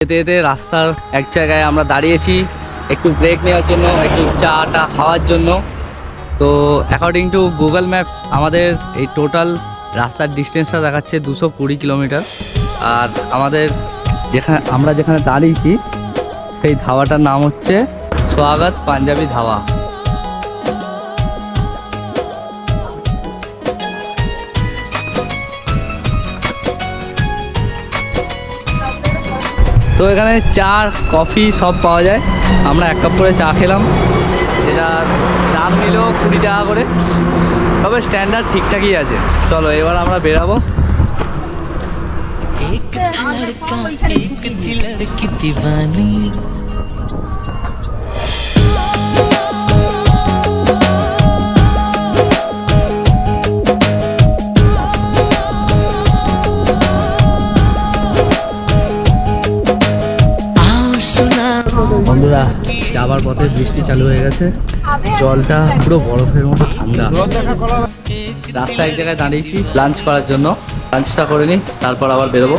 যেতে যেতে রাস্তার এক জায়গায় আমরা দাঁড়িয়েছি একটু ব্রেক নেওয়ার জন্য, একটু চাটা খাওয়ার জন্য। তো অ্যাকর্ডিং টু গুগল ম্যাপ আমাদের এই টোটাল রাস্তার ডিস্টেন্সটা দেখাচ্ছে 220 কিলোমিটার। আর আমাদের আমরা যেখানে দাঁড়িয়েছি সেই ধাবাটার নাম হচ্ছে স্বাগত পাঞ্জাবি ধাবা। তো এখানে চা কফি সব পাওয়া যায়। আমরা 1 কাপ করে চা খেলাম, এটার দাম নিল 20 টাকা করে, তবে স্ট্যান্ডার্ড ঠিকঠাকই আছে। চলো এবার আমরা বেরাবো। বন্ধুরা যাবার পথে বৃষ্টি চালু হয়ে গেছে, জলটা পুরো বরফের মতো ঠান্ডা। রাস্তায় এক জায়গায় দাঁড়িয়েছি লাঞ্চ করার জন্য, লাঞ্চটা করে নিই তারপর আবার বেরোবো।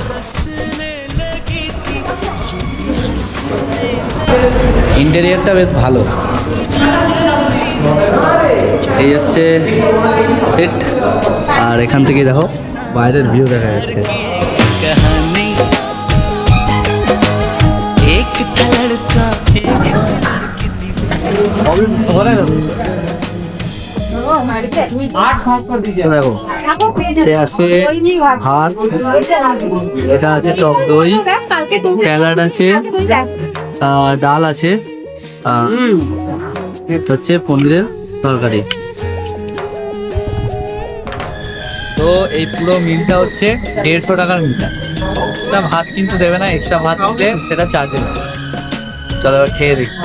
ইন্টেরিয়ারটা বেশ ভালো, এই হচ্ছে সেট, আর এখান থেকে দেখো বাইরের ভিউ দেখা যাচ্ছে। দেখো আছে ভাত, এটা আছে টক দই, স্যালাড আছে, ডাল আছে, হচ্ছে পনিরের তরকারি। তো এই পুরো মিলটা হচ্ছে 150 টাকার মিলটা। এটা ভাত কিন্তু দেবে না, এক্সট্রা ভাত দিলে সেটা চার্জে নেবে। চলো এবার খেয়ে দেখি।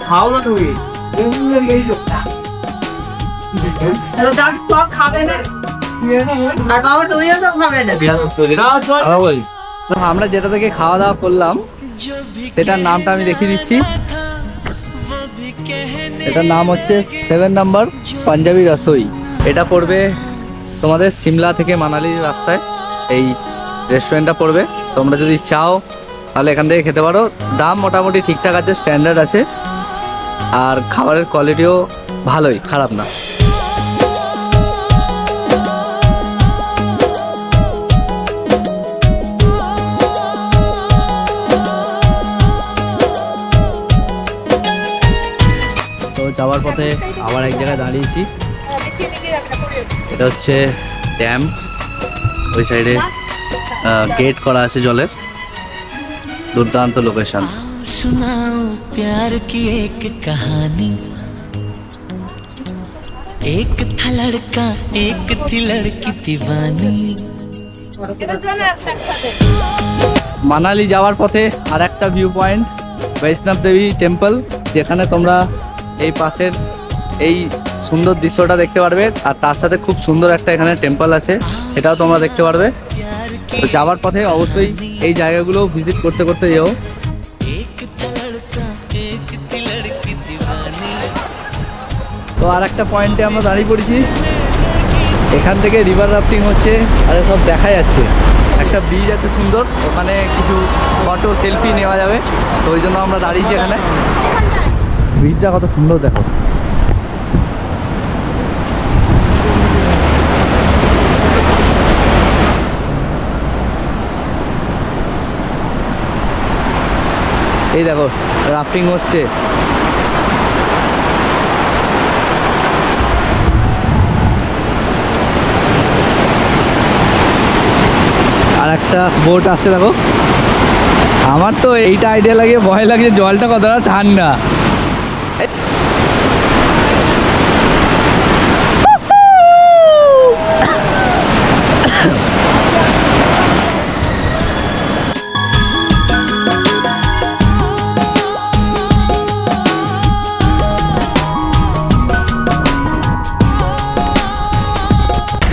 খাও না তুমি, আমরা যেটা থেকে খাওয়া দাওয়া করলাম সেটার নামটা আমি দেখিয়ে দিচ্ছি। এটার নাম হচ্ছে 7 নম্বর পাঞ্জাবি রসোই। এটা পড়বে তোমাদের সিমলা থেকে মানালির রাস্তায়, এই রেস্টুরেন্টটা পড়বে। তোমরা যদি চাও তাহলে এখান থেকে খেতে পারো। দাম মোটামুটি ঠিকঠাক আছে, স্ট্যান্ডার্ড আছে, আর খাবারের কোয়ালিটিও ভালোই, খারাপ না। তো যাওয়ার পথে আবার এক জায়গায় দাঁড়িয়েছি, এটা হচ্ছে ড্যাম, ওই সাইডে গেট করা আছে জলের, দুর্দান্ত লোকেশন। सुनाओ प्यार की एक कहानी, एक था लड़का एक थी लड़की दीवानी। মানালি যাওয়ার পথে আর একটা ভিউ পয়েন্ট বৈষ্ণব দেবী টেম্পল, যেখানে তোমরা এই পাশের এই সুন্দর দৃশ্যটা দেখতে পারবে, আর তার সাথে খুব সুন্দর একটা এখানে টেম্পল আছে, সেটাও তোমরা দেখতে পারবে। তো যাওয়ার পথে অবশ্যই এই জায়গাগুলো ভিজিট করতে করতে যেও। তো আর একটা পয়েন্টে আমরা দাঁড়িয়ে পড়েছি, এখান থেকে রিভার রাফটিং হচ্ছে, আর সব দেখা যাচ্ছে। একটা ব্রিজ আছে সুন্দর, ওখানে কিছু ফটো সেলফি নেওয়া যাবে, তো ওই জন্য আমরা দাঁড়িয়েছি এখানে। ব্রিজটা কত সুন্দর দেখো। এই দেখো রাফটিং হচ্ছে, আর একটা বোট আসছে দেখো। আমার তো এইটা আইডিয়া লাগে, ভয় লাগে জলটা কতটা ঠান্ডা।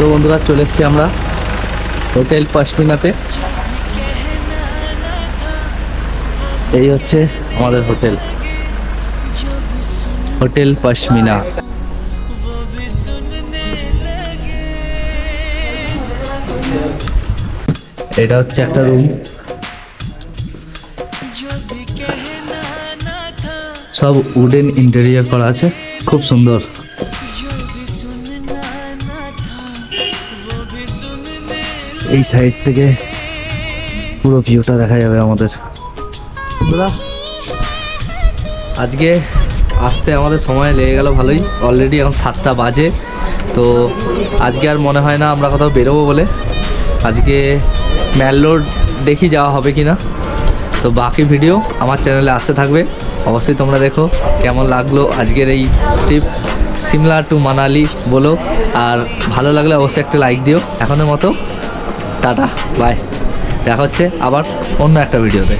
তো বন্ধুরা চলে এসেছি আমরা হোটেল পশমিনাতে। এই হচ্ছে আমাদের হোটেল, হোটেল পশমিনা। এটা হচ্ছে একটা রুম, সব উডেন ইন্টেরিয়র করা আছে, খুব সুন্দর। এই সাইড থেকে পুরো ভিউটা দেখা যাবে আমাদের। আজকে আসতে আমাদের সময় লেগে গেল ভালোই, অলরেডি এখন 7টা বাজে। তো আজকে আর মনে হয় না আমরা কোথাও বেরোবো বলে। আজকে ম্যালরোড দেখি যাওয়া হবে কি না। তো বাকি ভিডিও আমার চ্যানেলে আসতে থাকবে, অবশ্যই তোমরা দেখো কেমন লাগলো আজকের এই ট্রিপ সিমলা টু মানালি বলো। আর ভালো লাগলে অবশ্যই একটা লাইক দিও। এখনের মতো টাটা, বাই, দেখা হচ্ছে আবার অন্য একটা ভিডিওতে।